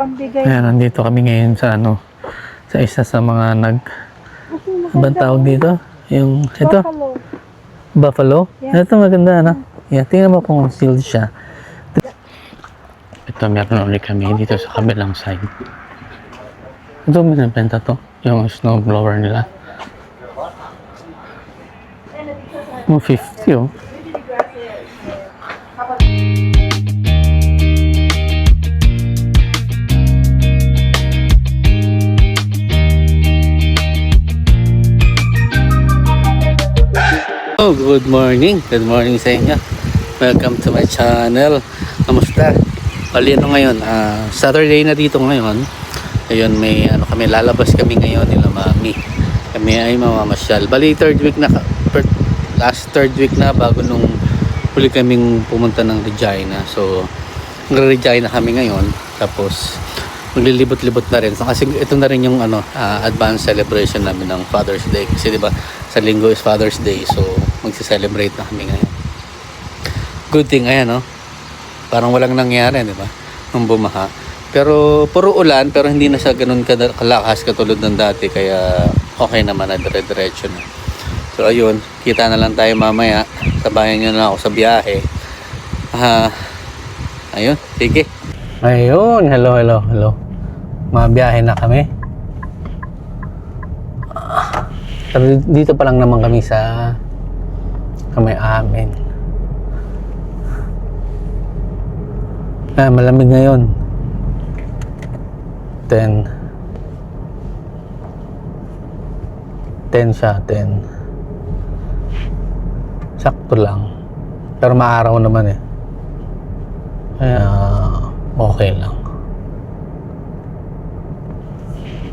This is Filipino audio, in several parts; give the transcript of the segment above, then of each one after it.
Ayan, nandito kami ngayon sa sa isa sa mga abang tawag dito? Yung, ito? Buffalo? Yeah. Ito maganda, ano? Yeah, tingnan mo kung sealed siya. Ito, meron ulit kami dito sa kabilang side. Ito, binibenta to. Yung snow blower nila. 50, oh. Oh, good morning. Good morning sa inyo. Welcome to my channel. Kamusta? Bali ngayon, Saturday na dito ngayon. Ayun, may kami, lalabas kami ngayon nila mami. Kami ay mamamasyal. Bali last third week na bago nung huli kaming pumunta ng Regina. So, Regina kami ngayon. Tapos maglilibot-libot na rin. So, kasi ito na rin yung advance celebration namin ng Father's Day. Kasi 'di ba, sa linggo is Father's Day. So, magse-celebrate na kami ngayon. Good thing, ayan, no? Parang walang nangyari, di ba? Nung bumaha. Pero, puro ulan, pero hindi na siya ganun kalakas katulad ng dati. Kaya, okay naman na, dire-diretso na. So, ayun. Kita na lang tayo mamaya. Sabayan nyo na ako sa biyahe. Ayun, sige. Ayun, hello. Mabiyahe na kami. Dito pa lang naman kami sa kamay amin. Malamig ngayon. 10 siya, 10. Sakto lang. Pero maaraw naman eh. Kaya okay lang.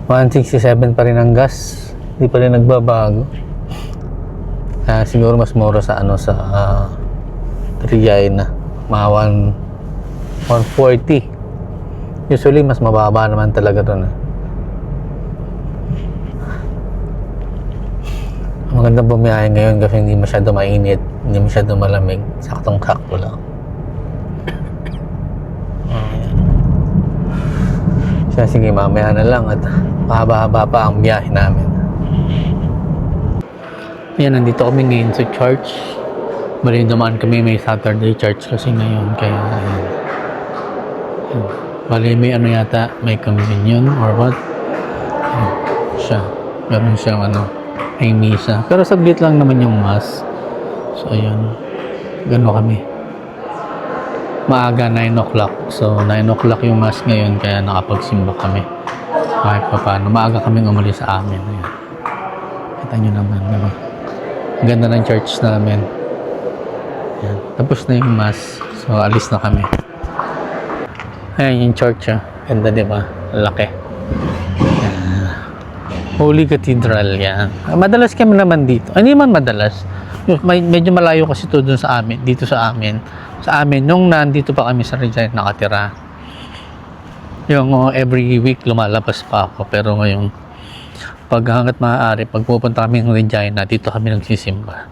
167 pa rin ang gas. Hindi pa rin nagbabago. Siguro mas mura sa sa Regina. Mga 140. Usually mas mababa naman talaga doon. Maganda bumiyahe ngayon kasi hindi masyado mainit, hindi masyado malamig, saktong-sakto lang. Sige, mamaya na lang at mahaba-haba pa ang biyahe namin. Ayan, nandito kami ngayon sa church. Bali, dumaan kami, may Saturday church kasi ngayon, kaya ayan. Bali, may yata, may communion or what? Ayan, siya. Meron siyang may misa. Pero saglit lang naman yung mass. So, ayun. Gano'n kami. Maaga, 9 o'clock. So, 9 o'clock yung mass ngayon, kaya nakapagsimba kami. Kahit pa paano. Maaga kaming umalis sa amin. Ayan. Kita nyo naman, diba? Ang ganda ng church namin. Ayan. Tapos na yung mass. So, alis na kami. Ayan yung church. Ganda, diba? Laki. Holy Cathedral yan. Madalas kami naman dito. Hindi man madalas. Medyo malayo kasi ito dun sa amin. Dito sa amin. Sa amin, nung nandito pa kami sa Regina nakatira. Yung every week lumalabas pa ako. Pero ngayon, pag hanggat maaari, pag pupunta kami ng Regina, dito kami nagsisimba.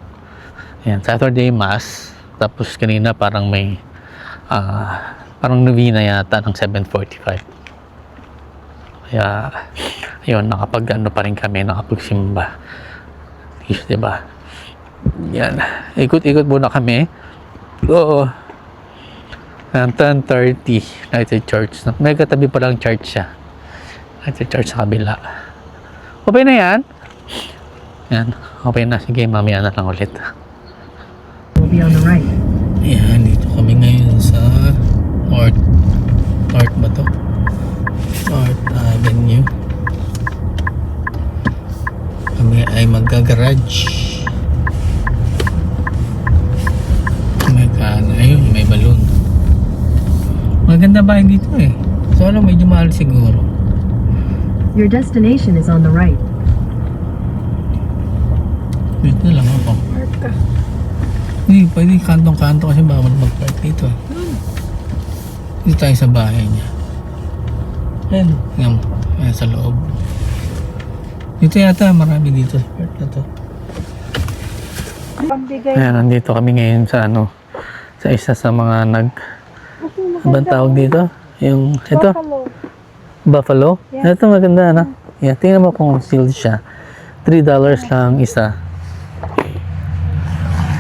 Ayan, Saturday Mass. Tapos kanina parang may parang novena yata ng 7:45. Kaya, ayun, pa rin kami, nakapagsimba. Diba? Yan. Ikot-ikot muna kami. Oo. 10:30, United Church. May katabi pa lang church siya. United Church sa kabila. Okay na yan? Yan. Okay na. Sige, mamaya na lang ulit. We'll be on the right. Yan, dito kami ngayon sa North ba to? North Avenue. Kami ay magga-garage. Ayun, may balloon. Maganda bahay dito eh. So, medyo mahal siguro. Your destination is on the right. Dito na lang ako. Park ka. Hindi, pwede kantong-kanto kasi bawal mag-park dito. Dito tayo sa bahay niya. Ayan, sa loob. Dito yata, marami dito sa part na to. Ayan, nandito kami ngayon sa sa isa sa mga abang tawag dito? Yung, ito? Buffalo? Yeah. Ito maganda, ano? Yeah, tingnan mo kung sealed siya. $3 lang isa.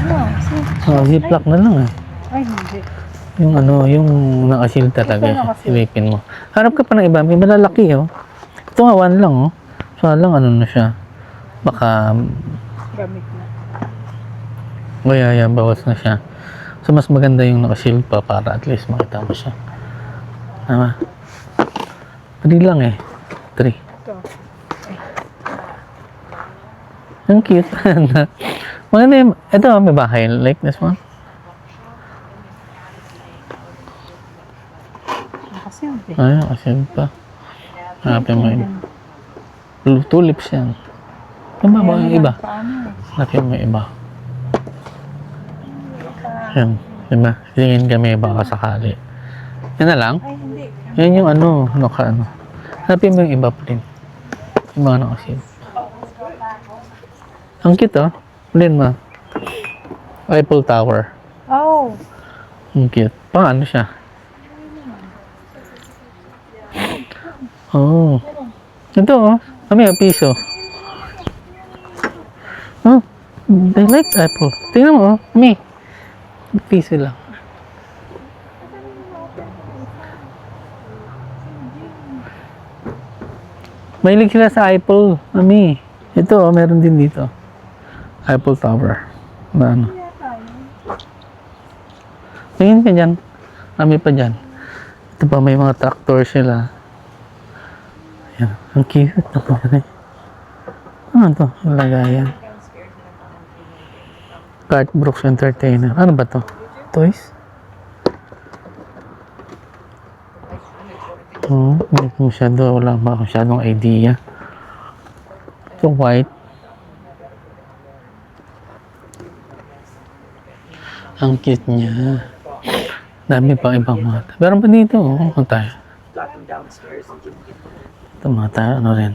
No, see? Oh, ziplock na lang eh. Ay, hindi. Yung ano, yung nakasil talaga. Ito nakaseal. Silipin mo. Hanap ka pa ng iba. May malalaki oh. Ito nga, 1 lang oh. So lang ano na siya. Baka, Gamit na. kaya bawas na siya. So mas maganda yung nakasil pa para at least makita mo siya. Tama. 3 lang eh. 3. Ito. Ang cute. Maganda yung, ito may bahay. Like this one. Nakasealed eh. Ay, nakasil pa. Hanapin mo yun. Tulips yan. Tama ba yung iba? Paano eh? Hanapin mo yung iba. Yan. Diba? Tingin kami baka sakali. Yan na lang. Ay, hindi. Yan yung ano. Hanapin mo yung iba pa rin. Yung mga nakasil. Ang cute oh. Ulin mo. Eiffel Tower. Oh. Ang cute. Pang ano siya? Oh. Ito oh. Kami piso. Oh. I like apple. Tingnan mo oh. Kami. Piso lang. Mahilig sila sa apple. Mami. Ito oh. Meron din dito. Eiffel Tower. Na ano. Tingin ka dyan. Kami pa dyan. Ito pa may mga tractor sila. Ayan. Ang cute. Ano to? Ang lagayan. Cart Brooks Entertainer. Ano ba to? Toys? Oh, hindi ko masyado. Wala ba masyadong idea. Ito white. Ang cute niya. Dami pang ibang mata. Meron pa dito. Oh, ano tayo? Ito mata. Ano rin?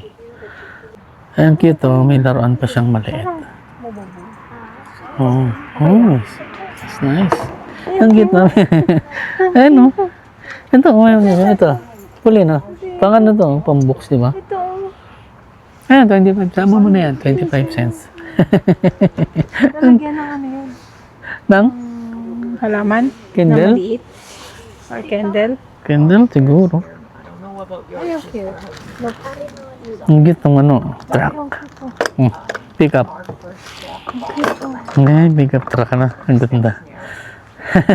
Ay, ang cute oh. May laruan pa siyang maliit. Oh. Oh. It's nice. Ang cute namin. Ayan oh. Ito. Ito. Puli no. Pang ano to? Pang books, di ba? Ito. Ayan, 25. Sama mo na yan. 25 cents. Nalagyan ng ano yun? Nang? Halaman? Candle? Na maliit? Or candle? Candle, siguro. Ay, okay. Look. Ang cute ng ano. Truck. Pick up. Ngayon, pick up truck na. Ang ganda.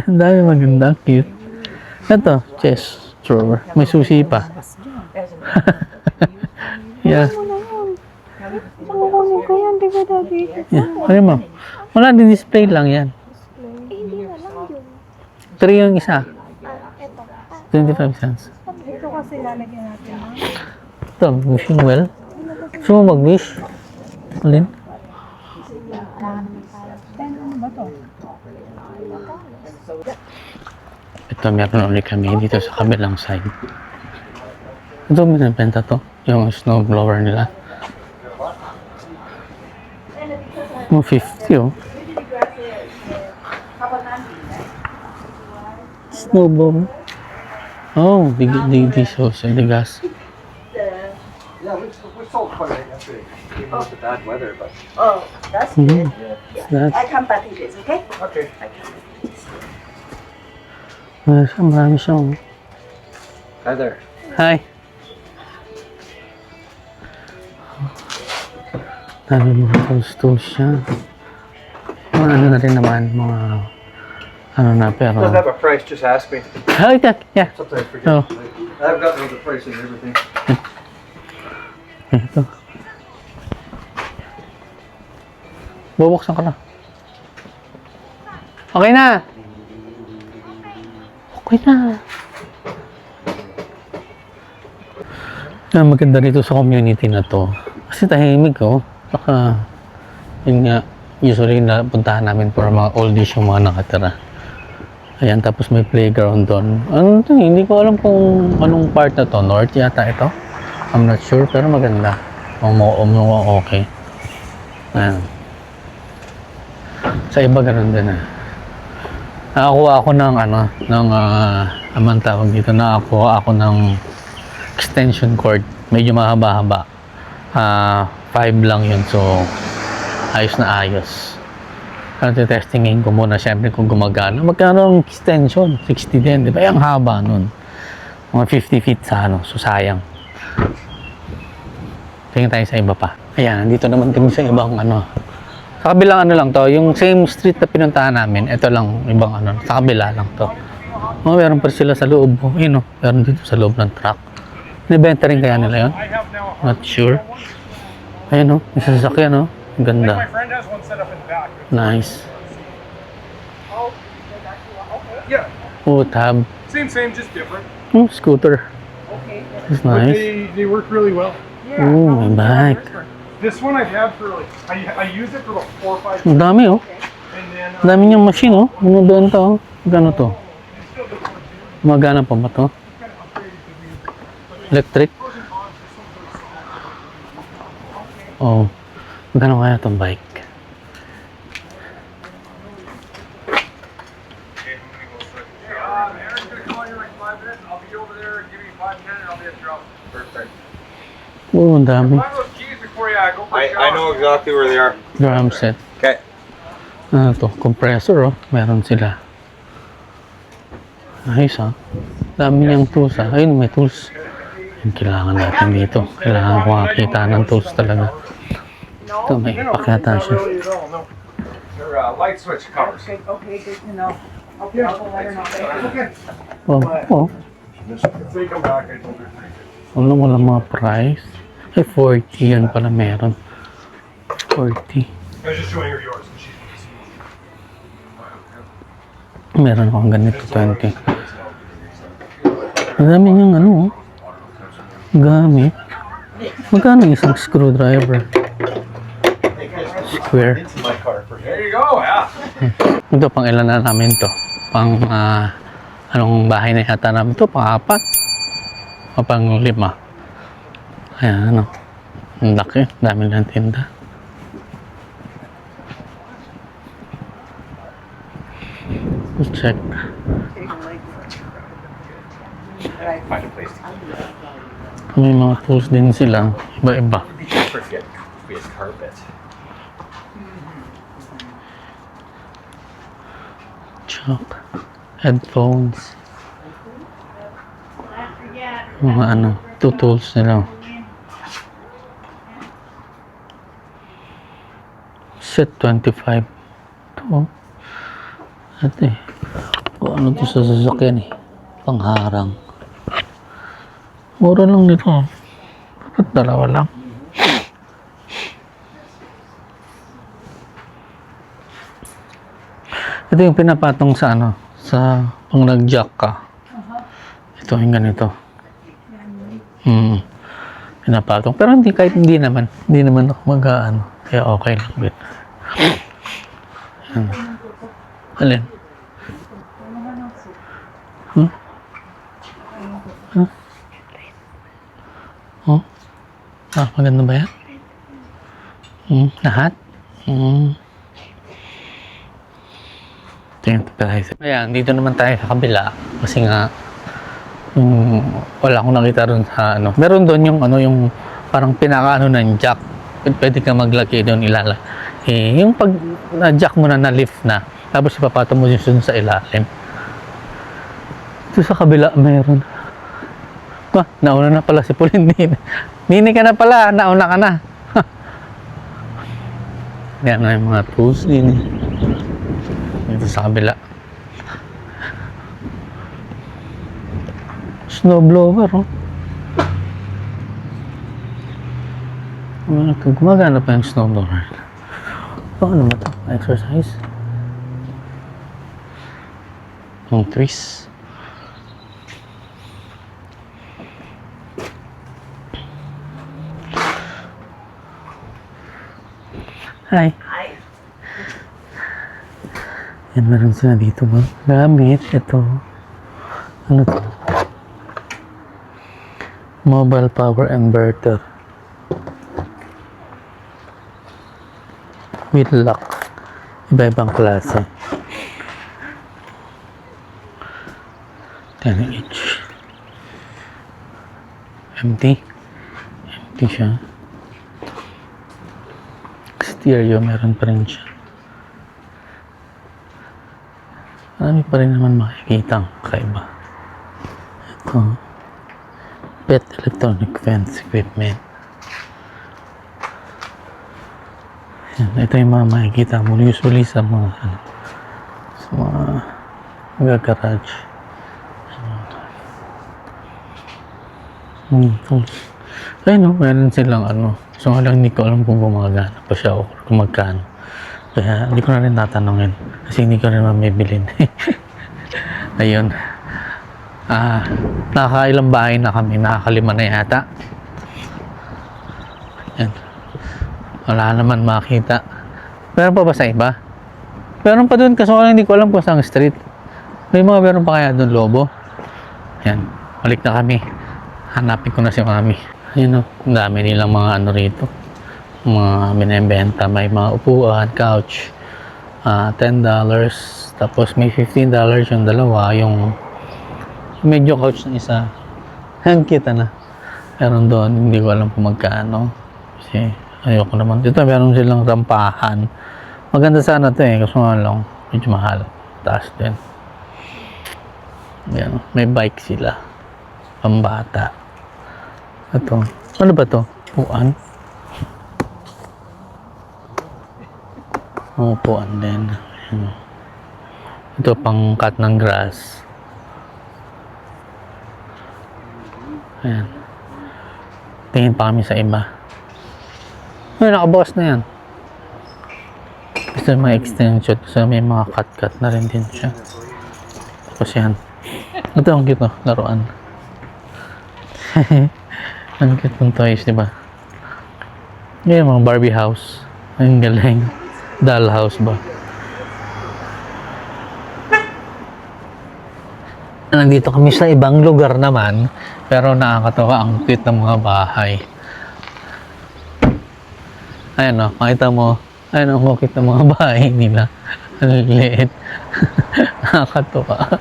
Ang dami maganda. Cute. Ito, chest drawer. May susi pa. Yeah. Saan kukunin ko yan? Di ba, Daddy? Yeah. Ano mo? Wala din display lang yan. 3 yung isa. 25 cents. Ito kasi lalagyan natin ha? Ito, wishing well. Gusto mo mag-wish? Alin? Ano ba to? Ito, meron ulit kami dito sa kabilang side. Ito, binibenta to. Yung snow blower nila. 50 oh. Snow blower. Oh, the sauce and the gas. Yeah, we sold quite a bit yesterday, even with the bad weather, but. Oh, that's Mm-hmm. good. That, I come back in this, okay? Okay. marami siyang. Hi there. Hi. Dami mga tools siya. Mga ano na rin naman, mga ano na pero. Doesn't have a price, just ask me. Ay, yeah. Sometimes I forget. Oh. I've got all the price and everything. Ito. Bubuksan ko na. Okay na. Okay na. Ang maganda dito sa community na to. Kasi tahimik oh. Saka, yun nga, usually napuntahan namin for mga oldies yung mga nakatira. Ayan, tapos may playground doon. Ano to, hindi ko alam kung anong part na to. North yata ito. I'm not sure, pero maganda. Okay. Ayan. Sa iba ganun din Nakakuha ako ng ano, ng, amang tawag dito, nakakuha ako ng extension cord. Medyo mahaba-haba. 5 lang yun. So, ayos na ayos. Testingin ko muna syempre kung gumagana. Magkano ang extension? 60 din. Di ba? Ang haba nun. Mga 50 feet sa ano. So, sayang. Tingin tayo sa iba pa. Ayan, dito naman kami sa ibang ano. Sa kabilang ano lang to. Yung same street na pinuntahan namin. Ito lang ibang ano. Sa kabila lang to. Meron pa sila sa loob. Ayun, meron dito sa loob ng truck. Nibenta rin kaya nila yun? Not sure. Ayun, may sasakyan, Ang ganda. Nice. Yeah, Oh, tab. same, just different. Scooter. It's But nice. they work really well. Oh, my bike. This one I've had for like, I use it for about 4 or 5 years. Ang dami, And then, Ang dami niyang machine, Ano doon to, Gano to? Magana pa ba to? Electric? Oh. Magkano kaya itong bike? Aaron's gonna call you in like 5 minutes. I'll be over there. Give me 5 minutes and I'll be at your house. Perfect. Oh, ang dami. Find those keys before you go for a shower. I know exactly where they are. Drum set. Okay. Ano to? Compressor, Meron sila. Ayos, Dami niyang tools, Ayun, may tools. Yung kailangan natin dito. Kailangan ko makakita ng tools talaga. Ito, may pakita siya. Really at all, no. They're light switch covers. Okay, good to know. Okay, I'll let her know. Okay. Oh, If they come back, I told her. wala mga price. Ay, 40 yan pala meron. 40. I was just showing her yours. And she's Meron akong ganito, 20. Ang dami niyang gamit. Magkano isang screwdriver? Square. There you go, yeah. Ito, pang ilan na namin to? Pang, anong bahay na yata namin to? Pang-4? O pang-5? Ayan, Ang laki. Dami ng tinda. Let's check. May mga tools din sila. Iba-iba. Chalk. Headphones. Mga tools nila. Set 25. Ito. Ate. Ano to sa sasakyan Pangharang. Mura lang nito. Dapat dalawa lang. Ito yung pinapatong sa sa pang nag-jack ka. Ito yung ganito. Pinapatong. Pero kahit hindi naman ako kaya okay lang din. Alin? Maganda ba yan? Lahat? Ayan, dito naman tayo sa kabila. Kasi nga, wala akong nakita ron sa Meron doon yung parang pinaka ng jack. Pwede ka maglagay doon yung pag na-jack mo na lift na, tapos ipapatong mo yung sa ilalim. Ito sa kabila meron. Nauna na pala si Pauline. Nini ka na pala, nauna ka na. Yan na yung mga tools din. Dito sa kabila. Snow blower, Gumagana pa yung snow blower. Ano ba ito? Exercise? Yung trees. Hi. Hi. Yan, meron sila dito gamit. Ito. Ano to? Mobile power inverter. With lock. Iba-ibang klase. 10 each. Empty. Empty siya. Stereo, meron pa rin siya. Marami pa rin naman makikita ang kakaiba. Ito. Pet electronic fence equipment. Yan. Ito yung mga makikita mo usually sa mga garage. Tools. Ayun no, meron silang so lang hindi ko alam kung gumagana pa siya o kung magkano. Kaya hindi ko na rin tatanungin kasi hindi ko rin mamibilin. Ayun. Nakakailang bahay na kami, nakakalima na yata. Yan. Wala naman makita. Meron pa ba sa iba? Meron pa doon, kaso lang hindi ko alam kung saan street. May mga meron pa kaya doon, Lobo. Yan. Balik na kami. Hanapin ko na si Mami. Ayun o. Ang dami nilang mga rito. Mga binibenta. May mga upuan, couch. $10. Tapos may $15 yung dalawa. Yung medyo couch ng isa. Ang kita na. Meron doon. Hindi ko alam kung magkano. Kasi ayoko naman. Dito meron silang rampahan. Maganda sana ito kasi nga lang. Medyo mahal. Taas din. Yan. May bike sila. Pambata. Ito. Ano ba to? Upuan? Upuan din. Ayan. Ito pang cut ng grass. Ayan. Tingin pa kami sa iba. Ay, nakabukas na yan. Gusto may extension. So may mga cut-cut na rin din siya. Tapos yan. Ito ang cute, laruan. Ang cute ng toys, di ba? Yan, mga Barbie house. Ang galing. Doll house ba? Nandito kami sa ibang lugar naman, pero nakakatawa ang cute ng mga bahay. Ayan o, makita mo. Ayan o, cute ng mga bahay nila. Ang liit. Nakakatawa.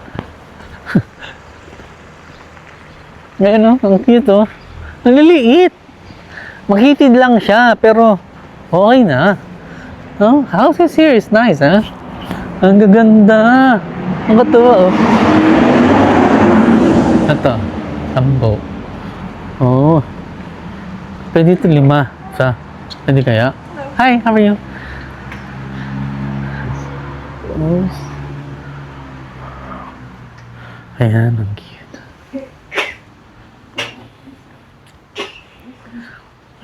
Ayan o, ang cute o. Ang liliit. Makitid lang siya, pero okay na. Oh, house is here is nice, ha? Ang gaganda. Ang katuwa, oh. Ito, 10. Oh. Pwede ito 5. Pwede kaya? Hi, how are you? Oh. Ayan, ang cute.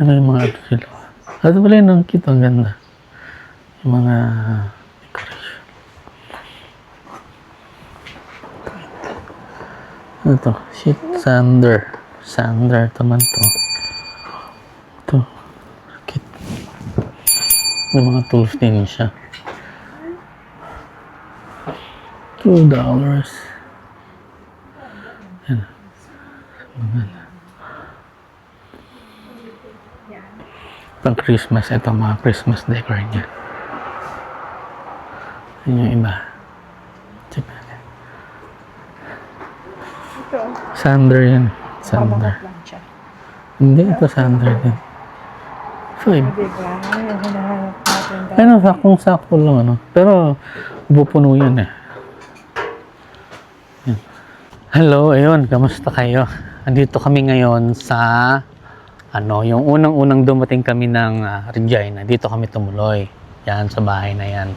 Ano yung mga sila? At pala yun, ang cute, ang ganda. Yung mga decoration. Ano to? Sheet sander. Sander naman to. Ito. Cute. May mga tools din siya. $2. Yan. Pang Christmas, ito mga Christmas decor niya. Yan yung iba. Check natin. Ito. Sander yan. Sander. Lang siya. Hindi, ito sander din. 5. Diba? Ayun, hinahanap natin. Ano, sakong-sakto lang, Pero, bupuno yan, Yan. Hello, ayun. Kamusta kayo? Andito kami ngayon sa yung unang-unang dumating kami ng Regina, dito kami tumuloy. Yan, sa bahay na yan.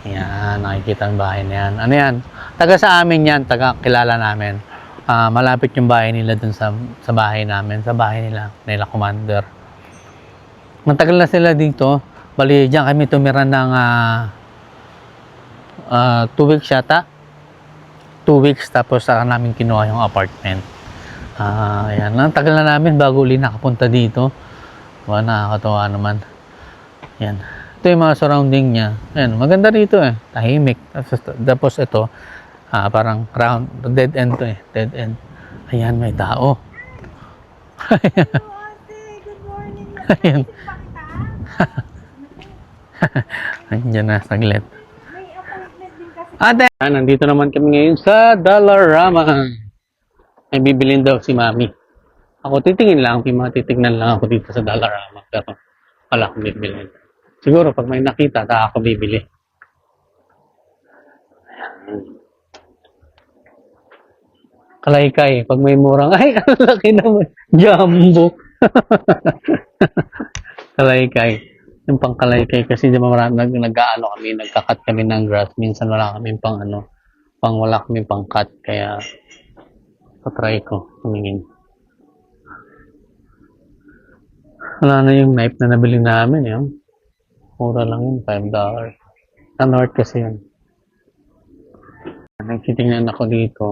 Yan, nakikita ang bahay na yan. Ano yan? Taga sa amin yan, taga kilala namin. Malapit yung bahay nila dun sa bahay namin, sa bahay nila Commander. Matagal na sila dito. Bali, dyan kami tumira ng 2 weeks yata. 2 weeks, tapos saka namin kinuha yung apartment. Ayan, ang tagal na namin bago uli nakapunta dito. Nakakatawa naman. Yan. Ito yung mga surrounding niya. Ayan, maganda rito tahimik. Tapos ito, parang round, dead end to dead end. Ayan, may tao. Ate, good morning. Ayan. Pakita. Andiyan na, saglit. May appointment din kasi. Ate! Nandito naman kami ngayon sa Dollarama. May bibilin daw si Mami. Ako titingin lang, may mga titignan lang ako dito sa Dollarama, pero wala akong bibili. Siguro pag may nakita, ako bibili. Ayan. Kalaykay, pag may murang, ay, ang laki naman, jumbo. Kalaykay. Yung pang kalaykay, kasi di ba marami, nag-aano kami, nagka-cut kami ng grass. Minsan wala kami pang ano, wala kami pang cut, kaya patry ko, tumingin. Wala na yung knife na nabili namin, yun. Mura lang yun, $5. Sa North kasi yun. Nagtitingnan ako dito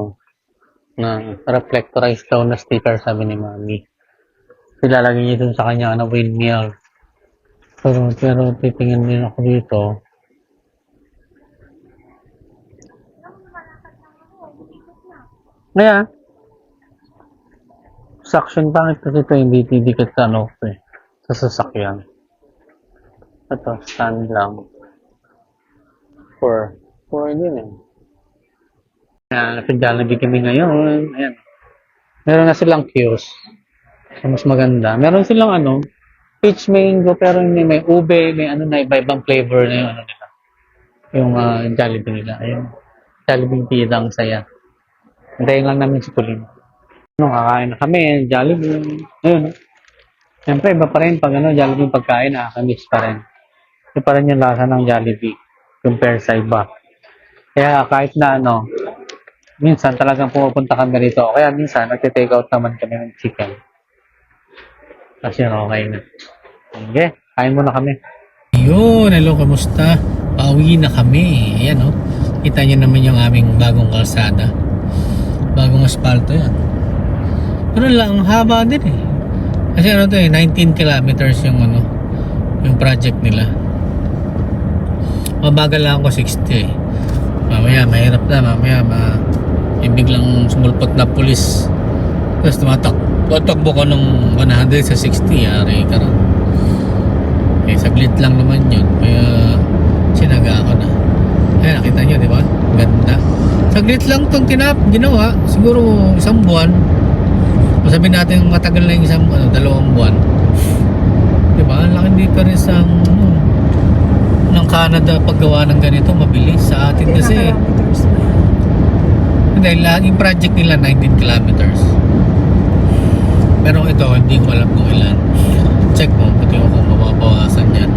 na reflectorized daw na sticker, sabi ni Mami. Ilalagay niya dun sa kanya na windmill. Pero titingnan din ako dito. Kaya, suction pangit kasi ito, hindi didikit sa ano sa sasakyan. Ito, stand lang. For din eh. Ayan, nasa-Jollibee kami ngayon. Ayan. Meron na silang kiosk. So, mas maganda. Meron silang ano, peach mango, pero hindi may ube, may ano na, iba-ibang flavor na yung ano nila. Yung Jollibee nila. Ayun. Jollibee Tidang Saya. Hintayin lang namin si Pauline. Kakain na kami, Jollibee. Ayun. Siyempre, iba pa rin pag Jollibee pagkain, nakakamiss pa rin. Ito pa rin yung lasa ng Jollibee compare sa iba. Kaya kahit na minsan talagang pumupunta kami dito. Kaya minsan, nagte-take out naman kami ng chicken. Kasi okay na. Okay, kain muna kami. Yun, hello, kamusta? Pauwi na kami. Ayan kita nyo naman yung aming bagong kalsada. Bagong asfalto yan. Pero lang, ang haba din eh. Kasi 19 kilometers yung yung project nila. Mabagal lang ako 60 eh. Mamaya, mahirap na. Mamaya, biglang sumulpot na pulis. Tapos tumatakbo ko ng 100 sa 60. Yari ka rin. Eh, saglit lang naman yun. Kaya, sinaga ako na. Kaya nakita nyo, di ba? Ganda. Saglit lang itong ginawa. Siguro isang buwan. Masabi natin matagal na yung isang 2 buwan. Di ba? Ang laking difference ng Canada paggawa ng ganito. Mabilis sa atin kasi. Dahil laging project nila 19 kilometers. Pero ito, hindi ko alam kung ilan. Check mo, pati ko kung mababawasan yan.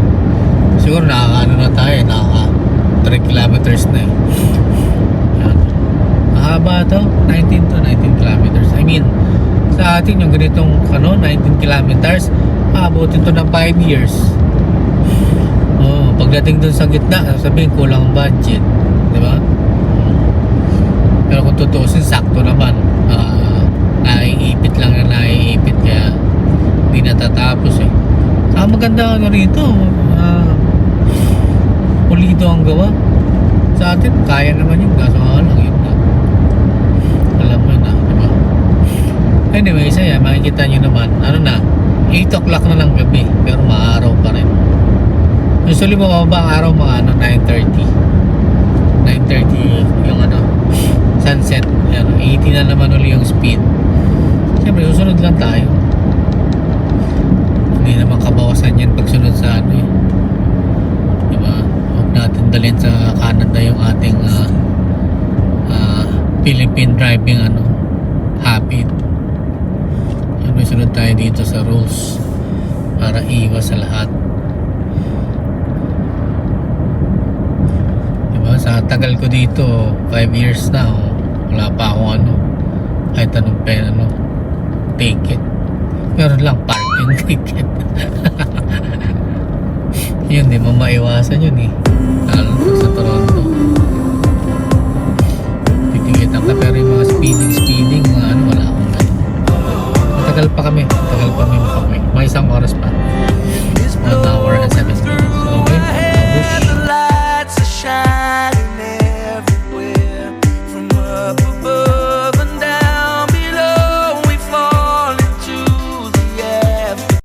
Siguro na tayo, 3 kilometers na eh. Yan. Mahaba to, 19 to 19 kilometers. I mean, sa atin yung ganitong 19 kilometers, aabutin to ng 5 years. Pagdating dun sa gitna, sabihin kulang ang budget. Di ba? Pero kung tutusin, sakto naman. Naiipit lang na naiipit, kaya hindi natatapos eh. Saka maganda rito, pulido ang gawa. Sa atin, kaya naman yung kaso lang yun na. Alam mo na, di ba? Anyway, saya, makikita nyo naman, 8 o'clock na lang gabi, pero maaraw pa rin. Usually, mababa ang araw mga 9:30. 9:30 yung sunset. 80 na naman uli yung speed. Siyempre, susunod lang tayo. Hindi naman kabawasan yan pagsunod sa diba? Huwag natin dalhin sa Canada yung ating Philippine driving habit. Siyempre, sunod tayo dito sa rules para iwas sa lahat. Diba? Sa tagal ko dito, 5 years na wala pa akong kahit anong ticket. Meron lang parking ticket. Yun, di mo maiwasan yun eh. Lalo sa Toronto.